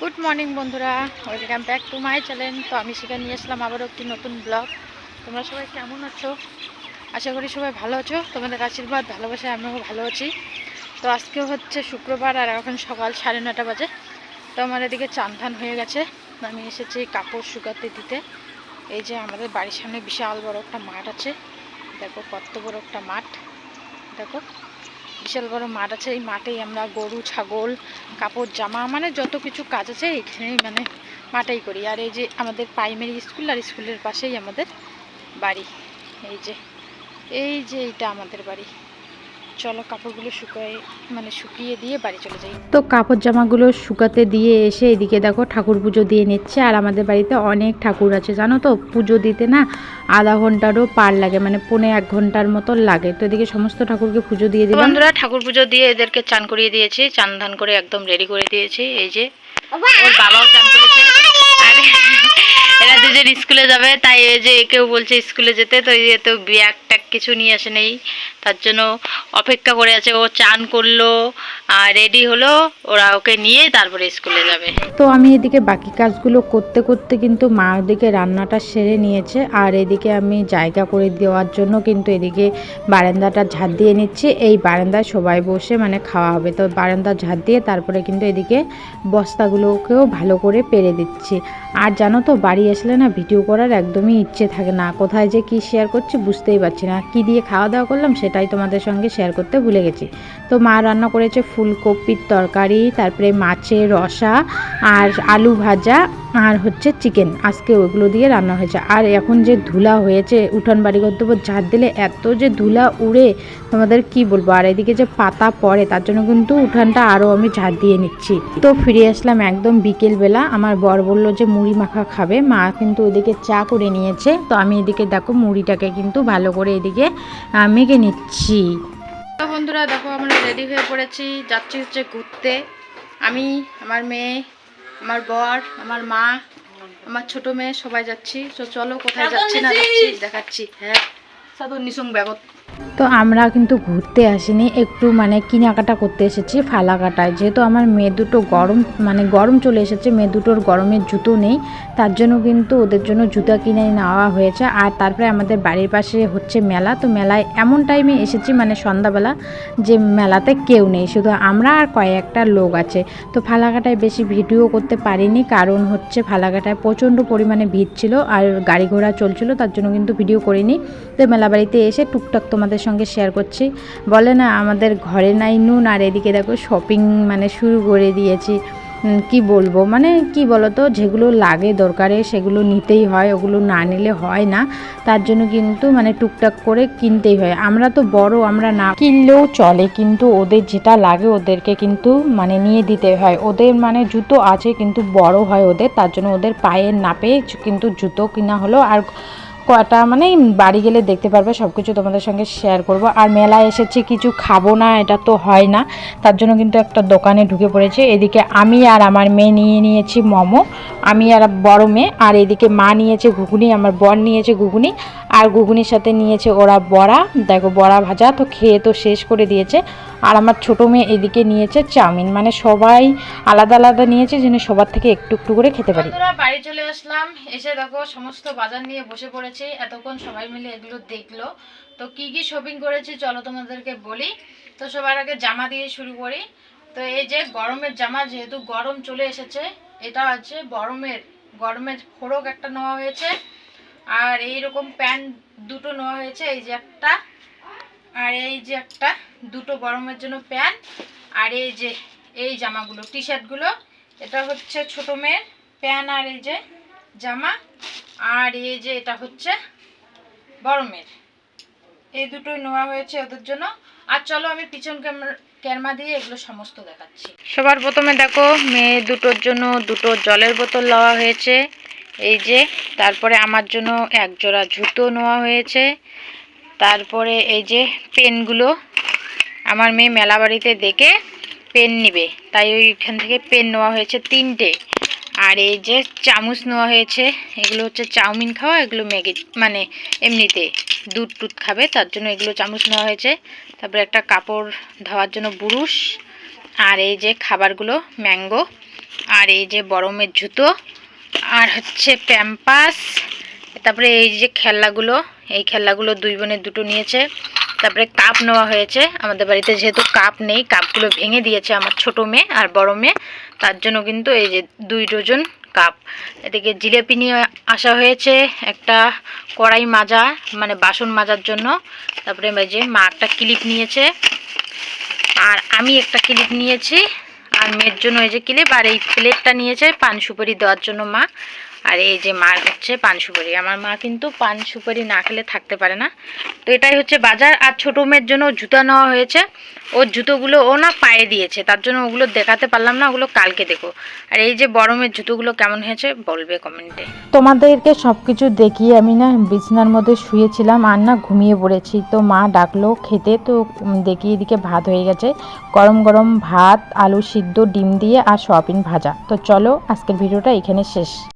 Good morning বন্ধুরা, welcome back to my channel. তো আমি সেখানে নিয়ে আসলাম আবারও একটি নতুন ব্লগ। তোমরা সবাই কেমন আছো? আশা করি সবাই ভালো আছো। তোমাদের আশীর্বাদ ভালোবাসায় আমিও ভালো আছি। তো আজকে হচ্ছে শুক্রবার আর এখন সকাল 9:30 বাজে। তো আমার এদিকে চান ধান হয়ে গেছে। আমি এসেছি কাপড় শুকাতে দিতে। এই যে আমাদের বাড়ির সামনে বিশাল বড় একটা মাঠ আছে। দেখো কত বড় একটা মাঠ, দেখো বিশাল বড় মাঠ আছে। এই মাঠেই আমরা গরু ছাগল কাপড় জামা মানে যত কিছু কাজ আছে এখানেই মানে মাঠেই করি। আর এই যে আমাদের প্রাইমারি স্কুল আর স্কুলের পাশেই আমাদের বাড়ি। এই যে এইটা আমাদের বাড়ি। চলো কাপড়গুলো শুকিয়ে দিয়ে বাড়ি চলে যাই। তো কাপড় জামাগুলো শুকাতে দিয়ে এসে এদিকে দেখো ঠাকুর পুজো দিয়ে নিচ্ছে। আর আমাদের বাড়িতে অনেক ঠাকুর আছে জানো তো, পুজো দিতে না আধা ঘন্টারও পার লাগে, মানে 1.5 ঘন্টার মতো লাগে। তো এদিকে সমস্ত ঠাকুরকে পুজো দিয়ে দিলাম। বন্ধুরা ঠাকুর পুজো দিয়ে এদেরকে চান করিয়ে দিয়েছি, চান ধান করে একদম রেডি করে দিয়েছি। এই যে ওর বাবাও চান করেছে। আর এরা দুজন স্কুলে যাবে, তাই এই যে কেউ বলছে স্কুলে যেতে, তো এই তো ব্যাগ ট্যাগ কিছু নিয়ে আসে নেই, তার জন্য অপেক্ষা করে আছে। ও চান করলো আর রেডি হলো, ওরা ওকে নিয়ে তারপরে স্কুলে যাবে। তো আমি এদিকে বাকি কাজগুলো করতে করতে কিন্তু মা ওদিকে রান্নাটা সেরে নিয়েছে। আর এদিকে আমি জায়গা করে দেওয়ার জন্য কিন্তু এদিকে বারান্দাটা ঝাড় দিয়ে নিচ্ছি। এই বারান্দায় সবাই বসে মানে খাওয়া হবে, তো বারান্দা ঝাড় দিয়ে তারপরে কিন্তু এদিকে বস্তাগুলোকেও ভালো করে পেরে দিচ্ছি। আর জানো তো বাড়ি আসলে না ভিডিও করার একদমই ইচ্ছে থাকে না, কোথায় যে কি শেয়ার করছি বুঝতেই পারছি না। কি দিয়ে খাওয়া দাওয়া করলাম সেটাই তোমাদের সঙ্গে শেয়ার করতে ভুলে গেছি। তো মা রান্না করেছে ফুলকপির তরকারি, তারপরে মাছের রসা আর আলু ভাজা আর হচ্ছে চিকেন। আজকে ওইগুলো দিয়ে রান্না হয়েছে। আর এখন যে ধুলা হয়েছে উঠান বাড়িঘর দেবো, ঝাড় দিলে এত যে ধুলা উড়ে তোমাদের কি বলবো। আর এদিকে যে পাতা পড়ে তার জন্য কিন্তু উঠানটা আরও আমি ঝাড় দিয়ে নিচ্ছি। তো ফিরে আসলাম একদম বিকেলবেলা। আমার বর বললো যে মুড়ি মাখা খাবে, মা কিন্তু ওদিকে চা করে নিয়েছে। তো আমি এদিকে দেখো মুড়িটাকে কিন্তু ভালো করে এদিকে মেখে নিচ্ছি। তো বন্ধুরা দেখো আমরা রেডি হয়ে পড়েছি, যাচ্ছি হচ্ছে ঘুরতে। আমি, আমার মেয়ে, আমার বর, আমার মা, আমার ছোট মেয়ে সবাই যাচ্ছি। তো চলো কোথায় যাচ্ছি না যাচ্ছি দেখাচ্ছি। হ্যাঁ সাধু নিসুং ব্যাগত। তো আমরা কিন্তু ঘুরতে আসিনি, একটু মানে কেনাকাটা করতে এসেছি ফালাকাটায়। যেহেতু আমার মেয়ে দুটো গরম চলে এসেছে, মেয়ে দুটোর গরমের জুতো নেই, তার জন্য কিন্তু ওদের জন্য জুতা কিনে নেওয়া হয়েছে। আর তারপরে আমাদের বাড়ির পাশে হচ্ছে মেলা। তো মেলায় এমন টাইমে এসেছি মানে সন্ধ্যাবেলা, যে মেলাতে কেউ নেই, শুধু আমরা আর কয়েকটা লোক আছে। তো ফালাকাটায় বেশি ভিডিও করতে পারিনি, কারণ হচ্ছে ফালাকাটায় প্রচণ্ড পরিমাণে ভিড় ছিল আর গাড়ি ঘোড়া চলছিল, তার জন্য কিন্তু ভিডিও করিনি। তো মেলা বাড়িতে এসে টুকটাক তোমাদের সঙ্গে শেয়ার করছি। বলে না আমাদের ঘরে নাই নুন, আর এদিকে দেখো শপিং মানে শুরু করে দিয়েছি। কি বলবো, মানে কি বলতো, যেগুলো লাগে দরকারে সেগুলো নিতেই হয়, ওগুলো না নিলে হয় না। তার জন্য কিন্তু মানে টুকটাক করে কিনতেই হয়। আমরা তো বড়, আমরা না কিনলেও চলে, কিন্তু ওদের যেটা লাগে ওদেরকে কিন্তু মানে নিয়ে দিতে হয়। ওদের মানে জুতো আছে কিন্তু বড় হয় ওদের, তার জন্য ওদের পায়ের নাপে কিন্তু জুতো কিনা হলো। আর কটা মানে বাড়ি গেলে দেখতে পারবে, সব কিছু তোমাদের সঙ্গে শেয়ার করব। আর মেলায় এসেছি কিছু খাবো না এটা তো হয় না, তার জন্য কিন্তু একটা দোকানে ঢুকে পড়েছি। এদিকে আমি আর আমার মেয়ে নিয়েছি মোমো, আমি আর বড় মেয়ে। আর এদিকে মা নিয়েছে ঘুগনি, আমার বর নিয়েছে ঘুগনি, আর ঘুগনির সাথে নিয়েছে ওরা বড়া। দেখো বড়া ভাজা, তো খেয়ে তো শেষ করে দিয়েছে। আর আমার ছোটো মেয়ে এদিকে নিয়েছে চাউমিন, মানে সবাই আলাদা আলাদা নিয়েছে যেন সবার থেকে একটু একটু করে খেতে পারি। বাড়ি চলে আসলাম, এসে দেখো সমস্ত বাজার নিয়ে বসে পড়েছি। এতক্ষণ সবাই মিলে এগুলো দেখলো। তো কি কি শপিং করেছি চলো তোমাদেরকে বলি। তো সবার আগে জামা দিয়ে শুরু করি। তো এই যে গরমের জামা, যেহেতু গরম চলে এসেছে, এটা আছে গরমের ফোড়ক একটা নেওয়া হয়েছে। আর এইরকম প্যান্ট দুটো নেওয়া হয়েছে, এই যে একটা আর এই যে একটা, দুটো গরমের জন্য প্যান্ট। আর এই যে এই জামাগুলো টি শার্টগুলো, এটা হচ্ছে ছোট মেয়ের প্যান্ট আর এই যে জামা। আর এই যে এটা হচ্ছে বড় মেয়ের, এই দুটোই নেওয়া হয়েছে ওদের জন্য। আর চলো আমি পিছন ক্যামেরা দিয়ে এগুলো সমস্ত দেখাচ্ছি। সবার প্রথমে দেখো মেয়ে দুটোর জন্য দুটো জলের বোতল নেওয়া হয়েছে, এই যে। তারপরে আমার জন্য এক জোড়া জুতো নেওয়া হয়েছে। তারপরে এই যে পেনগুলো, আমার মেয়ে মেলা বাড়িতে দেখে পেন নিবে, তাই ওইখান থেকে পেন নেওয়া হয়েছে 3টে। আর এই যে চামচ নেওয়া হয়েছে, এগুলো হচ্ছে চাউমিন খাওয়া, এগুলো ম্যাগি মানে এমনিতে দুধ টুধ খাবে, তার জন্য এগুলো চামচ নেওয়া হয়েছে। তারপরে একটা কাপড় ধোয়ার জন্য বুরুশ। আর এই যে খাবারগুলো ম্যাঙ্গো, আর এই যে বড়মের জুতো, আর হচ্ছে প্যাম্পাস, তারপরে এই যে খেলনাগুলো, এই খেলনাগুলো দুই বোনের দুটো নিয়েছে। তারপরে কাপ নেওয়া হয়েছে, আমাদের বাড়িতে যেহেতু কাপ নেই, কাপগুলো ভেঙে দিয়েছে আমার ছোট মেয়ে আর বড় মেয়ে, তার জন্য কিন্তু এই যে 2 ডজন কাপ। এদিকে জিলেপি নিয়ে আসা হয়েছে, একটা কড়াই মাজা মানে বাসন মাজার জন্য। তারপরে এই যে মা একটা ক্লিপ নিয়েছে, আর আমি একটা ক্লিপ নিয়েছি, আর মেয়ের জন্য এই যে ক্লিপ, আর এই প্লেটটা নিয়েছে পান সুপারি দেওয়ার জন্য মা। আর এই যে মার হচ্ছে পান সুপারি, আমার মা কিন্তু পান সুপারি না খেলে থাকতে পারে না। তো এটাই হচ্ছে বাজার। আর ছোটো মেয়ের জন্য জুতা নেওয়া হয়েছে, ওর জুতোগুলো ও না পায়ে দিয়েছে, তার জন্য ওগুলো দেখাতে পারলাম না, ওগুলো কালকে দেখো। আর এই যে বড় মেয়ের জুতোগুলো কেমন হয়েছে বলবে কমেন্টে। তোমাদেরকে সব কিছু দেখিয়ে আমি না বিছানার মধ্যে শুয়েছিলাম আর না ঘুমিয়ে পড়েছি। তো মা ডাকলো খেতে, তো দেখি এদিকে ভাত হয়ে গেছে, গরম গরম ভাত, আলু সিদ্ধ, ডিম দিয়ে আর সয়াবিন ভাজা। তো চলো আজকের ভিডিওটা এখানে শেষ।